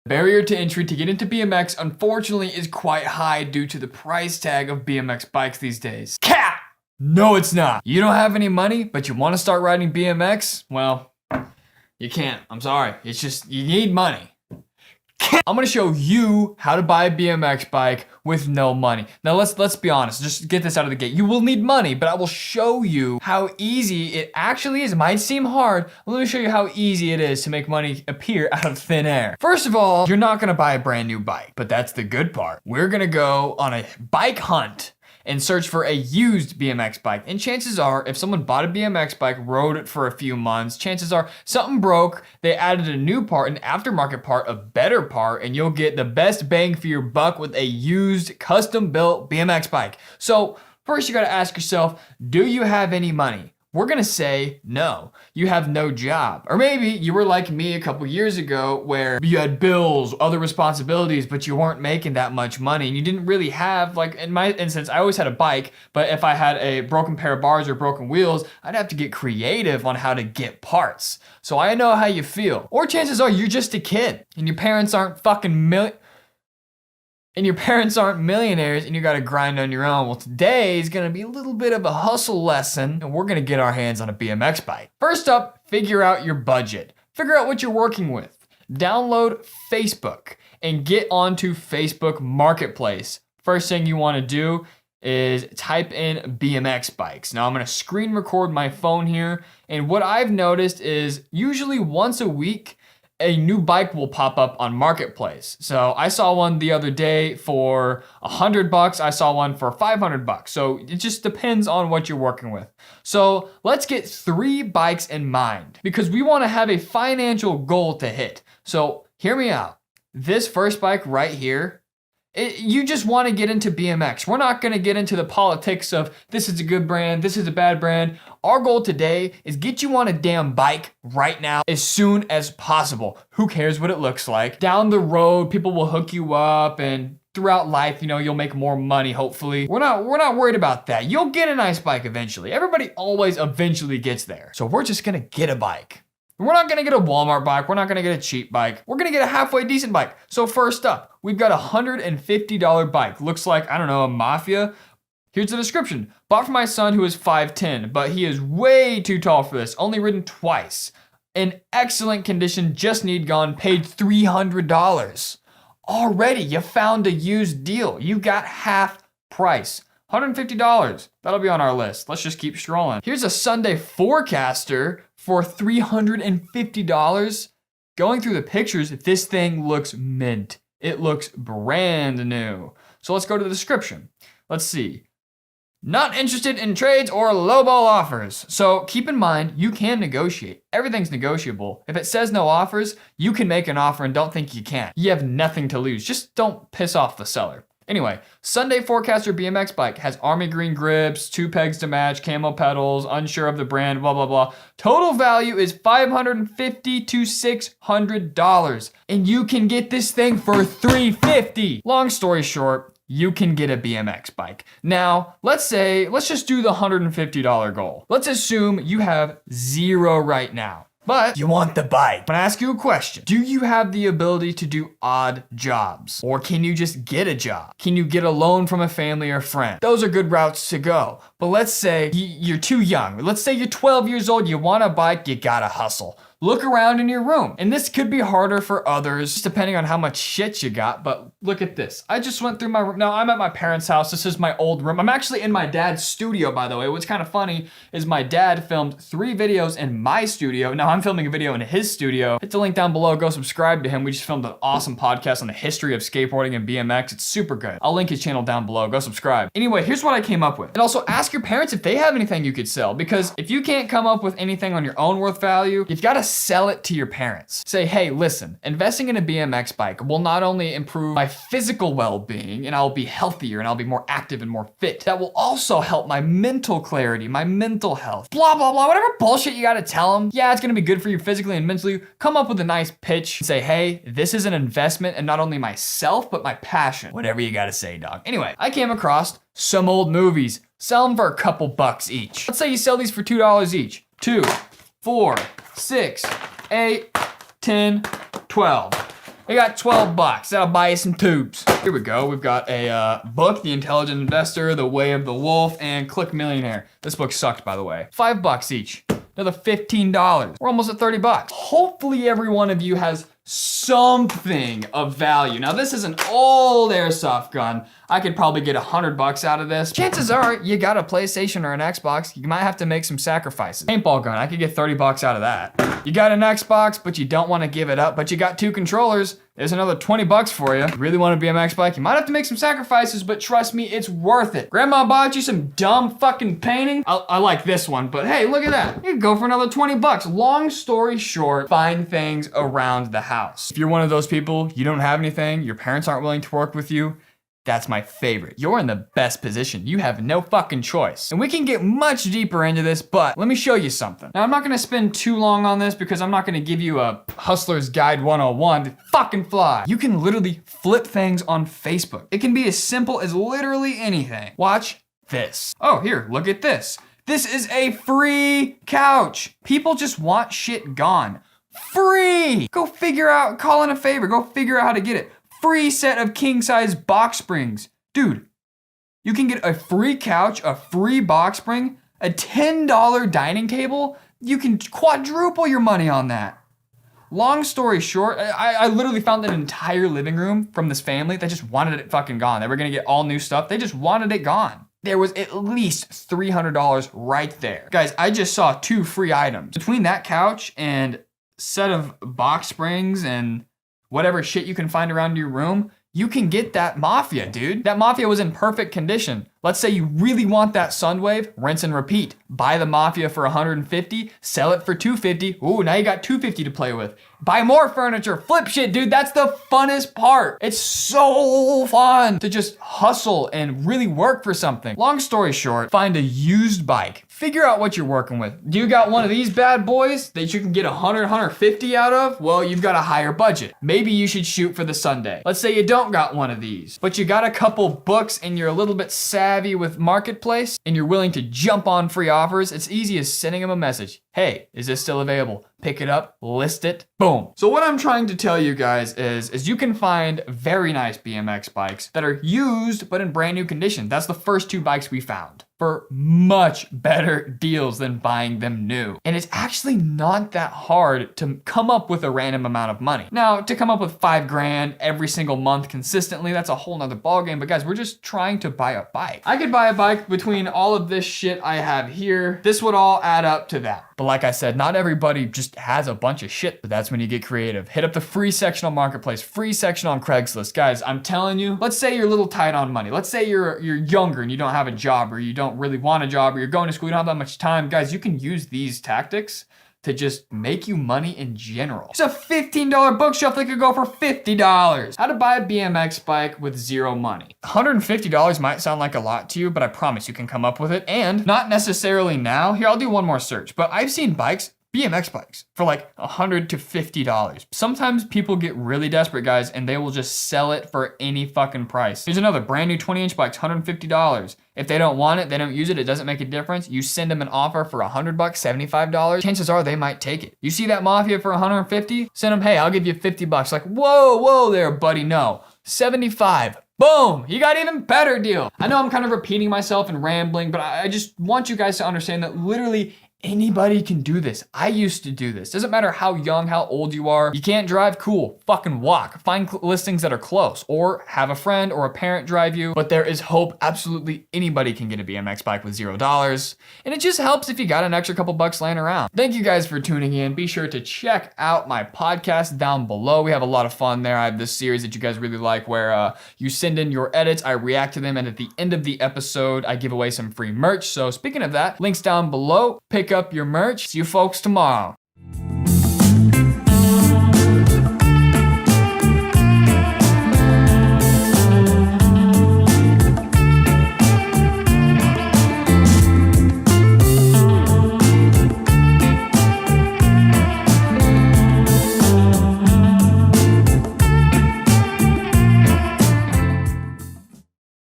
Barrier to entry to get into BMX, unfortunately, is quite high due to the price tag of BMX bikes these days. Cap! No, it's not. You don't have any money, but you want to start riding BMX? Well, you can't. I'm sorry. It's just, you need money. I'm gonna show you how to buy a BMX bike with no money. Now let's be honest, just get this out of the gate. You will need money, but I will show you how easy it actually is. It might seem hard, but let me show you how easy it is to make money appear out of thin air. First of all, you're not gonna buy a brand new bike, but that's the good part. We're gonna go on a bike hunt and search for a used BMX bike. And chances are, if someone bought a BMX bike, rode it for a few months, chances are something broke, they added a new part, an aftermarket part, a better part, and you'll get the best bang for your buck with a used, custom-built BMX bike. So first you gotta ask yourself, do you have any money? We're gonna say no, you have no job. Or maybe you were like me a couple years ago where you had bills, other responsibilities, but you weren't making that much money and you didn't really have, like in my instance, I always had a bike, but if I had a broken pair of bars or broken wheels, I'd have to get creative on how to get parts. So I know how you feel. Or chances are you're just a kid and your parents aren't millionaires and you gotta grind on your own. Well, today is gonna be a little bit of a hustle lesson and we're gonna get our hands on a BMX bike. First up, figure out your budget. Figure out what you're working with. Download Facebook and get onto Facebook Marketplace. First thing you wanna do is type in BMX bikes. Now I'm gonna screen record my phone here, and what I've noticed is usually once a week, a new bike will pop up on Marketplace. So I saw one the other day for $100. I saw one for $500. So it just depends on what you're working with. So let's get 3 bikes in mind because we want to have a financial goal to hit. So hear me out. This first bike right here, you just want to get into BMX. We're not going to get into the politics of this is a good brand, this is a bad brand. Our goal today is get you on a damn bike right now as soon as possible. Who cares what it looks like? Down the road, people will hook you up and throughout life, you'll make more money, hopefully. We're not worried about that. You'll get a nice bike eventually. Everybody always eventually gets there. So we're just going to get a bike. We're not gonna get a Walmart bike, we're not gonna get a cheap bike, we're gonna get a halfway decent bike. So first up, we've got a $150 bike. Looks like, I don't know, a Mafia. Here's the description. Bought for my son who is 5'10", but he is way too tall for this, only ridden twice. In excellent condition, just need gone, paid $300. Already, you found a used deal. You got half price. $150, that'll be on our list. Let's just keep strolling. Here's a Sunday Forecaster for $350. Going through the pictures, this thing looks mint. It looks brand new. So let's go to the description. Let's see. Not interested in trades or lowball offers. So keep in mind, you can negotiate. Everything's negotiable. If it says no offers, you can make an offer and don't think you can't. You have nothing to lose. Just don't piss off the seller. Anyway, Sunday Forecaster BMX bike has army green grips, 2 pegs to match, camo pedals, unsure of the brand, blah, blah, blah. Total value is $550 to $600. And you can get this thing for $350. Long story short, you can get a BMX bike. Now, let's just do the $150 goal. Let's assume you have 0 right now. But you want the bike. I'm gonna ask you a question. Do you have the ability to do odd jobs? Or can you just get a job? Can you get a loan from a family or friend? Those are good routes to go. But let's say you're too young. Let's say you're 12 years old, you want a bike, you gotta hustle. Look around in your room. And this could be harder for others, just depending on how much shit you got, but look at this. I just went through my room. Now I'm at my parents' house. This is my old room. I'm actually in my dad's studio, by the way. What's kind of funny is my dad filmed 3 videos in my studio. Now I'm filming a video in his studio. Hit the link down below, go subscribe to him. We just filmed an awesome podcast on the history of skateboarding and BMX. It's super good. I'll link his channel down below, go subscribe. Anyway, here's what I came up with. And also ask your parents if they have anything you could sell, because if you can't come up with anything on your own worth value, you've got to sell it to your parents. Say, hey, listen, investing in a BMX bike will not only improve my physical well-being and I'll be healthier and I'll be more active and more fit, that will also help my mental clarity, my mental health, blah, blah, blah, whatever bullshit you gotta tell them. Yeah, it's gonna be good for you physically and mentally. Come up with a nice pitch and say, hey, this is an investment in not only myself, but my passion. Whatever you gotta say, dog. Anyway, I came across some old movies. Sell them for a couple bucks each. Let's say you sell these for $2 each. 2, 4, 6, 8, 10, 12. I got 12 bucks. That'll buy you some tubes. Here we go. We've got a book, The Intelligent Investor, The Way of the Wolf, and Click Millionaire. This book sucked, by the way. 5 bucks each. Another $15. We're almost at 30 bucks. Hopefully every one of you has something of value. Now this is an old airsoft gun. I could probably get 100 bucks out of this. Chances are you got a PlayStation or an Xbox. You might have to make some sacrifices. Paintball gun, I could get 30 bucks out of that. You got an Xbox, but you don't want to give it up, but you got 2 controllers. There's another 20 bucks for you. You really want a BMX bike? You might have to make some sacrifices, but trust me, it's worth it. Grandma bought you some dumb fucking painting. I like this one, but hey, look at that. You could go for another 20 bucks. Long story short, find things around the house. If you're one of those people, you don't have anything, your parents aren't willing to work with you, that's my favorite. You're in the best position. You have no fucking choice. And we can get much deeper into this, but let me show you something. Now, I'm not gonna spend too long on this because I'm not gonna give you a Hustler's Guide 101 to fucking fly. You can literally flip things on Facebook. It can be as simple as literally anything. Watch this. Oh, here, look at this. This is a free couch. People just want shit gone. Free! Go figure out, call in a favor, go figure out how to get it. Free set of king-size box springs. Dude, you can get a free couch, a free box spring, a $10 dining table. You can quadruple your money on that. Long story short, I literally found an entire living room from this family that just wanted it fucking gone. They were gonna get all new stuff. They just wanted it gone. There was at least $300 right there. Guys, I just saw 2 free items. Between that couch and set of box springs and whatever shit you can find around your room, you can get that Mafia, dude. That Mafia was in perfect condition. Let's say you really want that Sunwave, rinse and repeat. Buy the Mafia for $150, sell it for $250. Ooh, now you got $250 to play with. Buy more furniture, flip shit, dude. That's the funnest part. It's so fun to just hustle and really work for something. Long story short, find a used bike. Figure out what you're working with. Do you got one of these bad boys that you can get 100, 150 out of? Well, you've got a higher budget. Maybe you should shoot for the Sunday. Let's say you don't got one of these, but you got a couple books and you're a little bit savvy with Marketplace and you're willing to jump on free offers. It's easy as sending them a message. Hey, is this still available? Pick it up, list it, boom. So what I'm trying to tell you guys is you can find very nice BMX bikes that are used but in brand new condition. That's the first 2 bikes we found for much better deals than buying them new. And it's actually not that hard to come up with a random amount of money. Now, to come up with 5 grand every single month consistently, that's a whole nother ballgame. But guys, we're just trying to buy a bike. I could buy a bike between all of this shit I have here. This would all add up to that. But like I said, not everybody just has a bunch of shit. But that's when you get creative. Hit up the free section on Marketplace, free section on Craigslist. Guys, I'm telling you, let's say you're a little tight on money. Let's say you're younger and you don't have a job, or you don't really want a job, or you're going to school, you don't have that much time. Guys, you can use these tactics to just make you money in general. It's a $15 bookshelf that could go for $50. How to buy a BMX bike with zero money. $150 might sound like a lot to you, but I promise you can come up with it. And not necessarily now. Here, I'll do one more search, but I've seen bikes, BMX bikes, for like $100 to $50. Sometimes people get really desperate, guys, and they will just sell it for any fucking price. Here's another brand new 20-inch bike, $150. If they don't want it, they don't use it, it doesn't make a difference. You send them an offer for $100, $75, chances are they might take it. You see that Mafia for $150? Send them, hey, I'll give you $50. Like, whoa there, buddy, no. 75. Boom, you got even better deal. I know I'm kind of repeating myself and rambling, but I just want you guys to understand that literally anybody can do this. I used to do this. Doesn't matter how young, how old you are. You can't drive? Cool. Fucking walk. Find listings that are close, or have a friend or a parent drive you. But there is hope. Absolutely anybody can get a BMX bike with $0. And it just helps if you got an extra couple bucks laying around. Thank you guys for tuning in. Be sure to check out my podcast down below. We have a lot of fun there. I have this series that you guys really like where you send in your edits, I react to them, and at the end of the episode, I give away some free merch. So speaking of that, links down below. Pick up your merch. See you folks tomorrow.